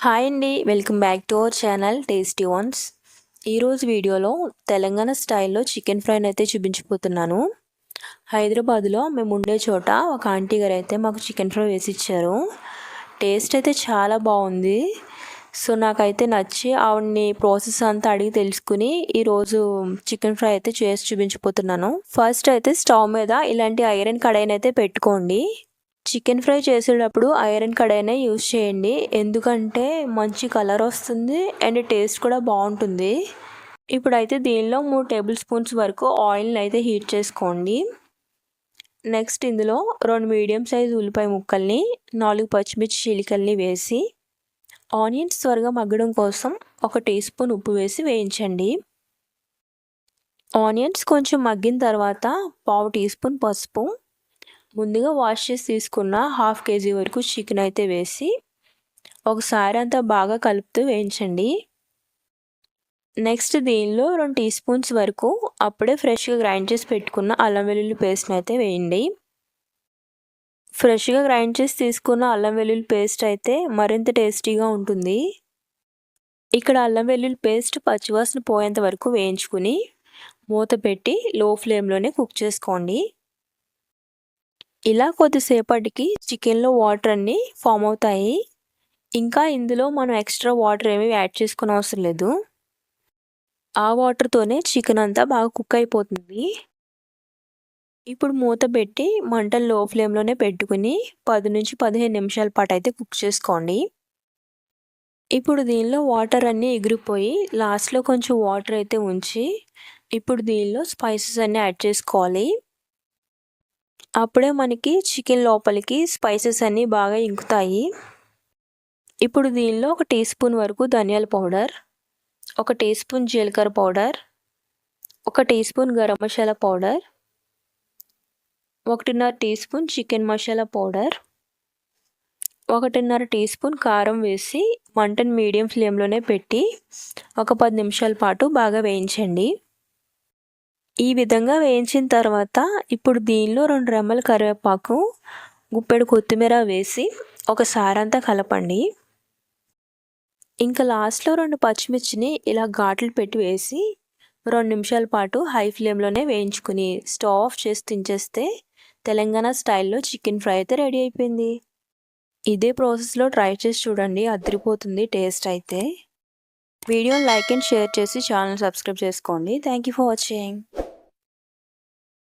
Hi అండి, welcome back to our channel tasty once. ఈరోజు వీడియోలో తెలంగాణ స్టైల్లో చికెన్ ఫ్రైని అయితే చూపించిపోతున్నాను. హైదరాబాద్లో మేము ఉండే చోట ఒక ఆంటీ గారు అయితే మాకు చికెన్ ఫ్రై వేసి ఇచ్చారు. టేస్ట్ అయితే చాలా బాగుంది. సో నాకైతే నచ్చి ఆవిడని ప్రాసెస్ అంతా అడిగి తెలుసుకుని ఈరోజు చికెన్ ఫ్రై అయితే చేసి చూపించిపోతున్నాను. ఫస్ట్ అయితే స్టవ్ మీద ఇలాంటి ఐరన్ కడాయిని అయితే పెట్టుకోండి. చికెన్ ఫ్రై చేసేటప్పుడు ఐరన్ కడాయినే యూజ్ చేయండి, ఎందుకంటే మంచి కలర్ వస్తుంది అండ్ టేస్ట్ కూడా బాగుంటుంది. ఇప్పుడైతే దీనిలో 3 టేబుల్ స్పూన్స్ వరకు ఆయిల్ని అయితే హీట్ చేసుకోండి. నెక్స్ట్ ఇందులో 2 మీడియం సైజ్ ఉల్లిపాయ ముక్కల్ని, 4 పచ్చిమిర్చి చీలికల్ని వేసి ఆనియన్స్ త్వరగా మగ్గడం కోసం 1 టీ స్పూన్ ఉప్పు వేసి వేయించండి. ఆనియన్స్ కొంచెం మగ్గిన తర్వాత 1/2 టీ స్పూన్ పసుపు, ముందుగా వాష్ చేసి తీసుకున్న 1/2 కేజీ వరకు చికెన్ అయితే వేసి ఒకసారి అంతా బాగా కలుపుతూ వేయించండి. నెక్స్ట్ దీనిలో 2 టీ స్పూన్స్ వరకు అప్పుడే ఫ్రెష్గా గ్రైండ్ చేసి పెట్టుకున్న అల్లం వెల్లుల్లి పేస్ట్ని అయితే వేయండి. ఫ్రెష్గా గ్రైండ్ చేసి తీసుకున్న అల్లం వెల్లుల్లి పేస్ట్ అయితే మరింత టేస్టీగా ఉంటుంది. ఇక్కడ అల్లం వెల్లుల్లి పేస్ట్ పచ్చివాసన పోయేంత వరకు వేయించుకుని మూత పెట్టి లో ఫ్లేమ్లోనే కుక్ చేసుకోండి. ఇలా కొద్దిసేపటికి చికెన్లో వాటర్ అన్నీ ఫామ్ అవుతాయి. ఇంకా ఇందులో మనం ఎక్స్ట్రా వాటర్ ఏమీ యాడ్ చేసుకునే అవసరం లేదు. ఆ వాటర్తోనే చికెన్ అంతా బాగా కుక్ అయిపోతుంది. ఇప్పుడు మూత పెట్టి మంటలు లో ఫ్లేమ్లోనే పెట్టుకుని 10 నుంచి 15 నిమిషాల పాటు అయితే కుక్ చేసుకోండి. ఇప్పుడు దీనిలో వాటర్ అన్నీ ఎగిరిపోయి లాస్ట్లో కొంచెం వాటర్ అయితే ఉంచి ఇప్పుడు దీనిలో స్పైసెస్ అన్నీ యాడ్ చేసుకోవాలి. అప్పుడే మనకి చికెన్ లోపలికి స్పైసెస్ అన్నీ బాగా ఇంకుతాయి. ఇప్పుడు దీనిలో 1 టీ స్పూన్ వరకు ధనియాల పౌడర్, 1 టీ స్పూన్ జీలకర్ర powder, 1 teaspoon garam masala powder, 1.5 teaspoon chicken masala powder, 1.5 teaspoon కారం వేసి మంటను మీడియం ఫ్లేమ్లోనే పెట్టి ఒక 10 నిమిషాల పాటు బాగా వేయించండి. ఈ విధంగా వేయించిన తర్వాత ఇప్పుడు దీనిలో 2 రెమ్మల కరివేపాకు, గుప్పెడు కొత్తిమీర వేసి ఒకసారి అంతా కలపండి. ఇంకా లాస్ట్లో 2 పచ్చిమిర్చిని ఇలా ఘాట్లు పెట్టి వేసి 2 నిమిషాల పాటు హై ఫ్లేమ్లోనే వేయించుకుని స్టవ్ ఆఫ్ చేసి దించేస్తే తెలంగాణ స్టైల్లో చికెన్ ఫ్రై అయితే రెడీ అయిపోయింది. ఇదే ప్రాసెస్లో ట్రై చేసి చూడండి, అదిరిపోతుంది టేస్ట్ అయితే. వీడియోని లైక్ అండ్ షేర్ చేసి ఛానల్ సబ్స్క్రైబ్ చేసుకోండి. Thank you for watching.